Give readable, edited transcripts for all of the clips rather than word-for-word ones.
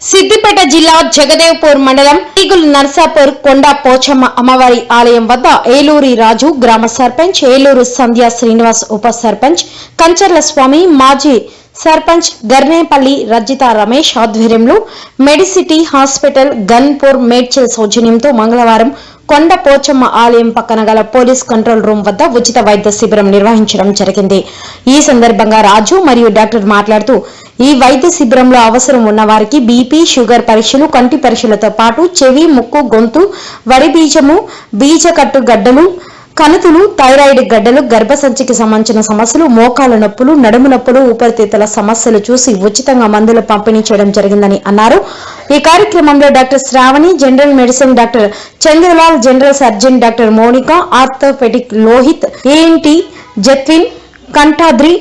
సిద్దిపేట జిల్లా జగదేవ్పూర్ మండలం ఈగుల్ నర్సాపూర్ కొండ పోచమ్మ అమ్మవారి ఆలయం వద్ద ఏలూరి రాజు గ్రామ సర్పంచ్, ఏలూరు సంధ్య శ్రీనివాస్ ఉప సర్పంచ్, కంచర్ల స్వామి మాజీ సర్పంచ్ గర్నేపల్లి రజిత రమేష్ ఆధ్వర్యంలో మెడిసిటీ హాస్పిటల్ గన్పూర్ మేడ్చల్ సౌజన్యంతో మంగళవారం కొండ పోచమ్మ ఆలయం పక్కన గల పోలీస్ కంట్రోల్ రూమ్ వద్ద ఉచిత వైద్య శిబిరం నిర్వహించడం జరిగింది. ఈ సందర్భంగా రాజు మరియు డాక్టర్ మాట్లాడుతూ ఈ వైద్య శిబిరంలో అవసరం ఉన్న వారికి బీపీ, షుగర్ పరీక్షలు, కంటి పరీక్షలతో పాటు చెవి, ముక్కు, గొంతు, వడి బీజము, బీజకట్టు గడ్డలు, కణుతులు, థైరాయిడ్ గడ్డలు, గర్భసంచికి సంబంధించిన సమస్యలు, మోకాల నొప్పులు, నడుము నొప్పులు, ఊపిరితిత్తుల సమస్యలు చూసి ఉచితంగా మందులు పంపిణీ చేయడం జరిగిందని అన్నారు. ఈ కార్యక్రమంలో doctor Shravani, general medicine doctor Chandralal, general surgeon doctor Monika, orthopaedic Lohith, ENT Jathwin, Kanthadri,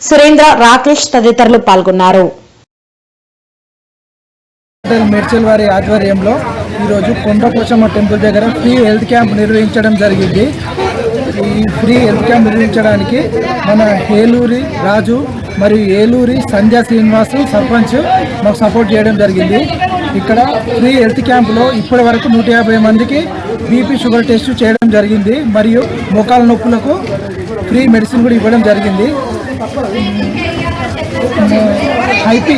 Surendra, Rakesh తదితరులు పాల్గొన్నారు. మేడ్చల్ వారి ఆధ్వర్యంలో ఈరోజు కొండ పోచమ్మ టెంపుల్ దగ్గర ఫ్రీ హెల్త్ క్యాంప్ నిర్వహించడం జరిగింది. ఈ ఫ్రీ హెల్త్ క్యాంప్ నిర్వహించడానికి మన ఏలూరి రాజు మరియు ఏలూరి సంధ్య శ్రీనివాస్ సర్పంచ్ మాకు సపోర్ట్ చేయడం జరిగింది. ఇక్కడ ఫ్రీ హెల్త్ క్యాంప్లో ఇప్పటి వరకు 150 మందికి బీపీ, షుగర్ టెస్ట్ చేయడం జరిగింది. మరియు మోకాల నొప్పులకు ఫ్రీ మెడిసిన్ కూడా ఇవ్వడం జరిగింది. ఐపీ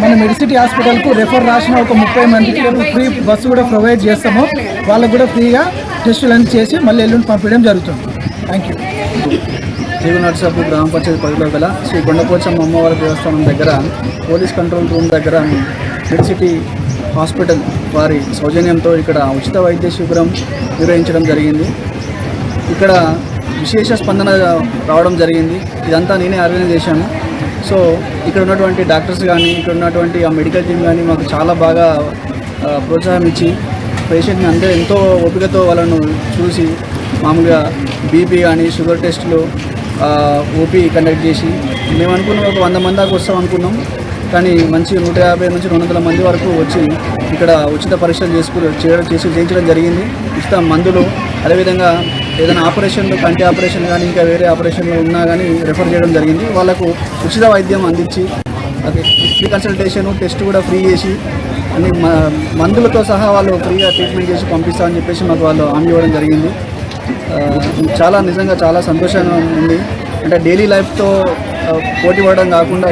మన మెడిసిటీ హాస్పిటల్కు రెఫర్ రాసిన ఒక 30 మందికి రేపు ఫ్రీ బస్సు కూడా ప్రొవైడ్ చేస్తాము. వాళ్ళకు కూడా ఫ్రీగా టెస్టులన్నీ చేసి మళ్ళీ ఎల్లుండి పంపించడం జరుగుతుంది. Thank you. ఈగుల్ నర్సాపూర్ గ్రామ పంచాయతీ పరిధిలో గల శ్రీ కొండపోచమ్మ అమ్మవారి దేవస్థానం దగ్గర పోలీస్ కంట్రోల్ రూమ్ దగ్గర మెడిసిటీ హాస్పిటల్ వారి సౌజన్యంతో ఇక్కడ ఉచిత వైద్య శిబిరం నిర్వహించడం జరిగింది. ఇక్కడ విశేష స్పందన రావడం జరిగింది. ఇదంతా నేనే ఆర్గనైజ్ చేశాను. సో ఇక్కడ ఉన్నటువంటి డాక్టర్స్ కానీ, ఇక్కడ ఉన్నటువంటి ఆ మెడికల్ టీమ్ కానీ మాకు చాలా బాగా ప్రోత్సాహం ఇచ్చి పేషెంట్ని అందరూ ఎంతో ఓపికతో వాళ్ళను చూసి మామూలుగా బీపీ కానీ, షుగర్ టెస్టులు, ఓపీ కండక్ట్ చేసి మేము అనుకున్నాం ఒక 100 మంది దాకా వస్తాం అనుకున్నాం. కానీ మంచి 150 నుంచి 200 మంది వరకు వచ్చి ఇక్కడ ఉచిత పరీక్షలు చేయించడం జరిగింది. ఉచిత మందులు, అదేవిధంగా ఏదైనా ఆపరేషన్లు, కంటి ఆపరేషన్ కానీ ఇంకా వేరే ఆపరేషన్లు ఉన్నా కానీ రెఫర్ చేయడం జరిగింది. వాళ్ళకు ఉచిత వైద్యం అందించి అదే ఫ్రీ కన్సల్టేషన్, టెస్ట్ కూడా ఫ్రీ చేసి అన్ని మందులతో సహా వాళ్ళు ఫ్రీగా ట్రీట్మెంట్ చేసి పంపిస్తామని చెప్పేసి మాకు వాళ్ళు హామీ ఇవ్వడం జరిగింది. చాలా నిజంగా చాలా సంతోషంగా ఉంది. అంటే డైలీ లైఫ్తో పోటీ పడడం కాకుండా